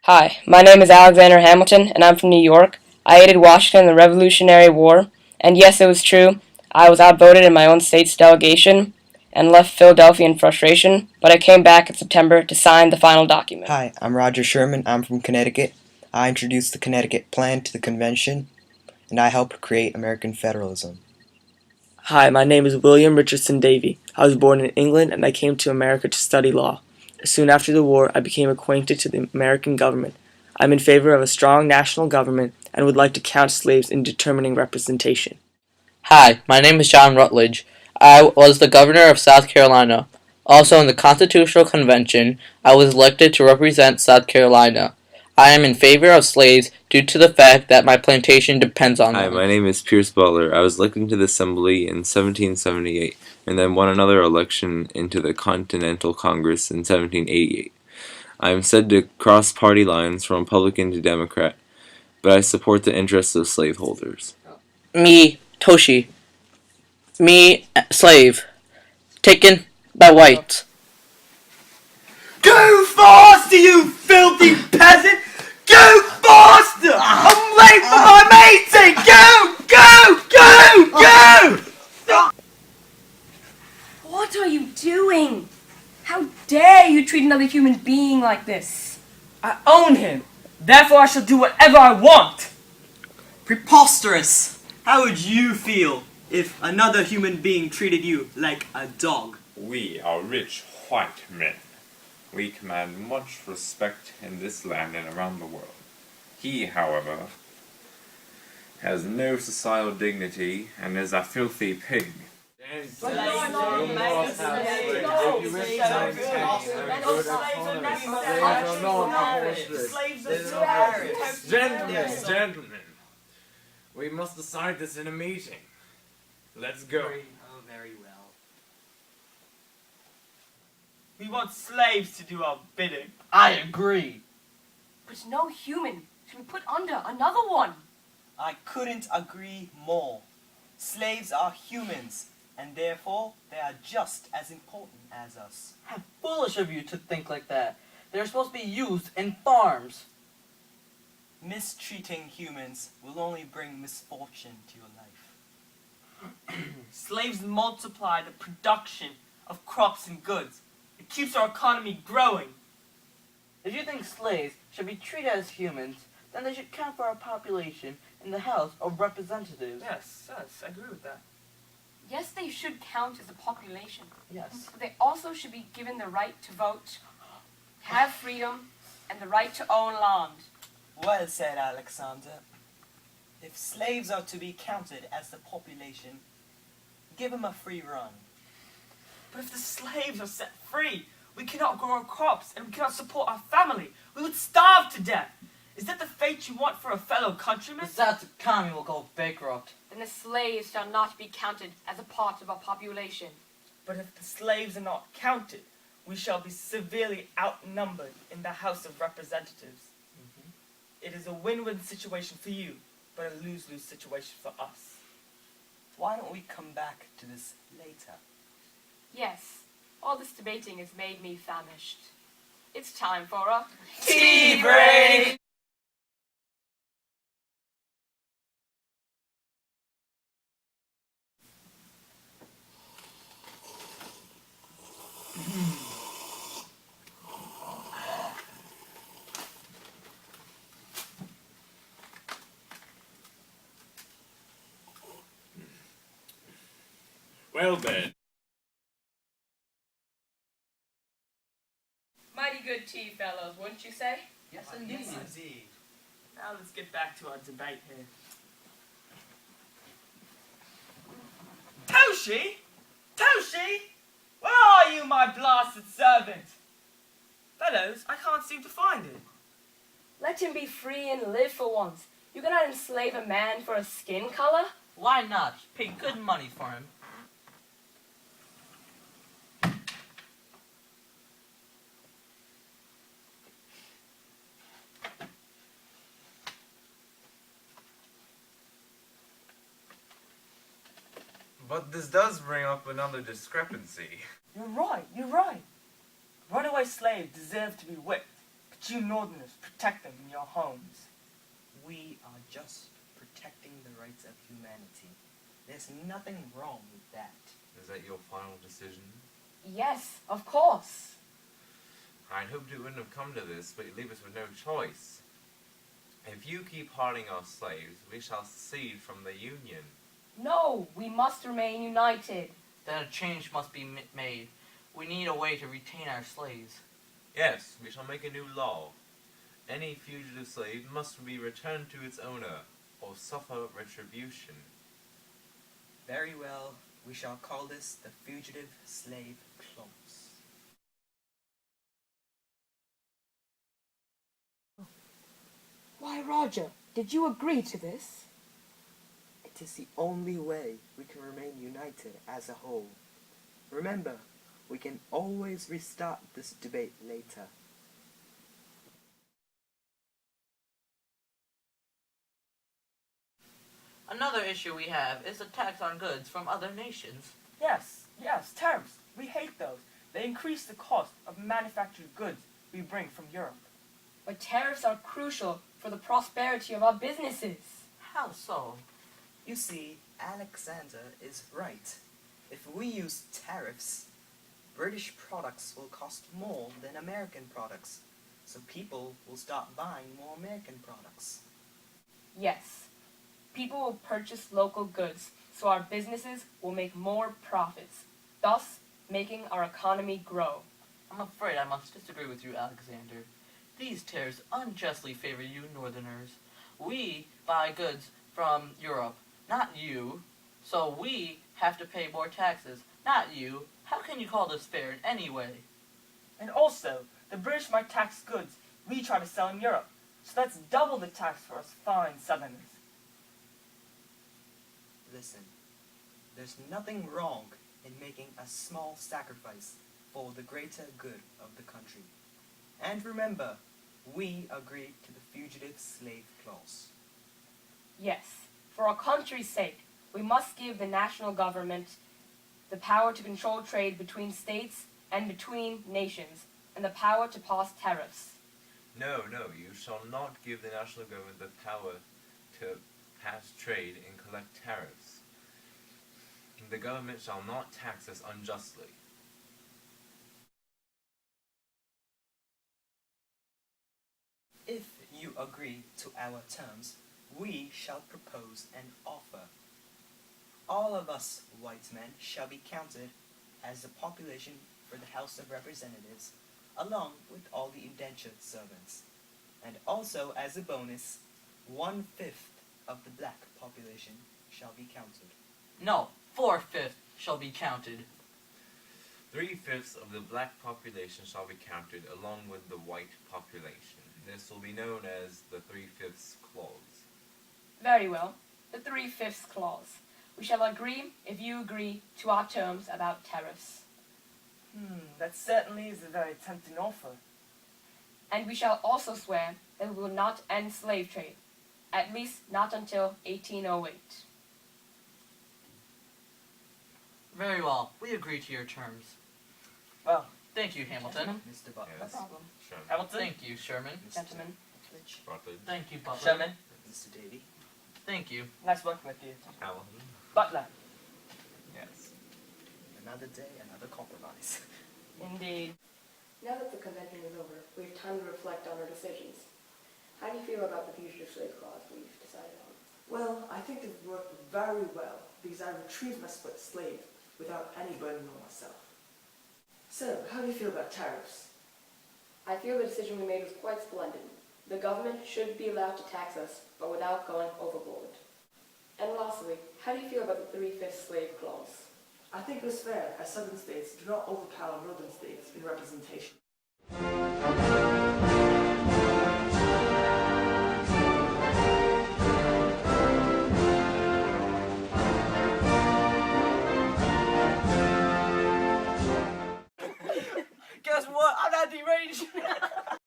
Hi, my name is Alexander Hamilton, and I'm from New York. I aided Washington in the Revolutionary War, and yes, it was true. I was outvoted in my own state's delegation and left Philadelphia in frustration, but I came back in September to sign the final document. Hi, I'm Roger Sherman. I'm from Connecticut. I introduced the Connecticut Plan to the convention, and I helped create American federalism. Hi, my name is William Richardson Davey. I was born in England and I came to America to study law. Soon after the war, I became acquainted to the American government. I'm in favor of a strong national government and would like to count slaves in determining representation. Hi, my name is John Rutledge. I was the governor of South Carolina. Also, in the Constitutional Convention, I was elected to represent South Carolina. I am in favor of slaves due to the fact that my plantation depends on Hi, them. my name is Pierce Butler. I was elected to the Assembly in 1778 and then won another election into the Continental Congress in 1788. I am said to cross party lines from Republican to Democrat, but I support the interests of slaveholders. Me, Toshi. Me, slave. Taken by whites. Go faster, you filthy peasant! Go faster! I'm late for my meeting! Go! Go! Go! Go! What are you doing? How dare you treat another human being like this? I own him. Therefore I shall do whatever I want. Preposterous! How would you feel if another human being treated you like a dog? We are rich white men. We command much respect in this land and around the world. He, however, has no societal dignity and is a filthy pig. Gentlemen, we must decide this in a meeting. Let's go. Oh, very well. We want slaves to do our bidding. I agree. But no human should be put under another one. I couldn't agree more. Slaves are humans, and therefore they are just as important as us. How foolish of you to think like that. They're supposed to be used in farms. Mistreating humans will only bring misfortune to your life. Slaves multiply the production of crops and goods. It keeps our economy growing. If you think slaves should be treated as humans, then they should count for our population in the House of Representatives. Yes, I agree with that. Yes, they should count as a population. Yes. But they also should be given the right to vote, have freedom, and the right to own land. Well said, Alexander. If slaves are to be counted as the population, give them a free run. But if the slaves are set free, we cannot grow our crops and we cannot support our family. We would starve to death. Is that the fate you want for a fellow countryman? The South economy will go bankrupt. And the slaves shall not be counted as a part of our population. But if the slaves are not counted, we shall be severely outnumbered in the House of Representatives. It is a win-win situation for you, but a lose-lose situation for us. Why don't we come back to this later? Yes, all this debating has made me famished. It's time for a tea break! Well then. mighty good tea, fellows, wouldn't you say? Yes, indeed. Yes, indeed. Now let's get back to our debate here. Toshi! Toshi! Where are you, my blasted servant? Fellows, I can't seem to find it. Let him be free and live for once. You cannot enslave a man for a skin color. Why not? Pay good money for him. But this does bring up another discrepancy. You're right. Runaway slaves deserve to be whipped, But you Northerners protect them in your homes. We are just protecting the rights of humanity. There's nothing wrong with that. Is that your final decision? Yes, of course. I'd hoped it wouldn't have come to this, but you leave us with no choice. If you keep harding our slaves, we shall secede from the Union. No, we must remain united. Then a change must be made. We need a way to retain our slaves. Yes, we shall make a new law. Any fugitive slave must be returned to its owner, or suffer retribution. Very well, we shall call this the Fugitive Slave Clause. Why, Roger, did you agree to this? It is the only way we can remain united as a whole. Remember, we can always restart this debate later. Another issue we have is the tax on goods from other nations. Yes, tariffs. We hate those. They increase the cost of manufactured goods we bring from Europe. But tariffs are crucial for the prosperity of our businesses. How so? You see, Alexander is right. If we use tariffs, British products will cost more than American products, so people will start buying more American products. Yes, people will purchase local goods, so our businesses will make more profits, thus making our economy grow. I'm afraid I must disagree with you, Alexander. These tariffs unjustly favor you Northerners. We buy goods from Europe, not you, so we have to pay more taxes, not you. How can you call this fair in any way? And also, the British might tax goods we try to sell in Europe, so that's double the tax for us fine Southerners. Listen, there's nothing wrong in making a small sacrifice for the greater good of the country. And remember, we agreed to the Fugitive Slave Clause. Yes, for our country's sake, we must give the national government the power to control trade between states and between nations, and the power to pass tariffs. No, you shall not give the national government the power to pass trade and collect tariffs. The government shall not tax us unjustly. If you agree to our terms, we shall propose an offer. All of us white men shall be counted as the population for the House of Representatives, along with all the indentured servants. And also, as a bonus, 1/5 of the black population shall be counted. No, 4/5 shall be counted. 3/5 of the black population shall be counted along with the white population. This will be known as the 3/5 clause. Very well, the 3/5 clause. We shall agree if you agree to our terms about tariffs. That certainly is a very tempting offer. And we shall also swear that we will not end slave trade, at least not until 1808. Very well, we agree to your terms. Well, thank you, Hamilton. Mr. Butler. no problem. Sherman. Hamilton, Thank you, Sherman. Mr. Gentlemen, Rutledge. Rutledge. Thank you, Butler. Sherman, Mr. Davy. Thank you. nice working with you. Hamilton. Butler, Yes. Another day, another compromise. indeed. Now that the convention is over, we have time to reflect on our decisions. How do you feel about the fugitive slave clause we've decided on? Well, I think it worked very well because I retrieved my split slave without any burden on myself. So, how do you feel about tariffs? I feel the decision we made was quite splendid. The government should be allowed to tax us, but without going overboard. And lastly, how do you feel about the 3/5 slave clause? I think it was fair, as southern states do not overpower northern states in representation.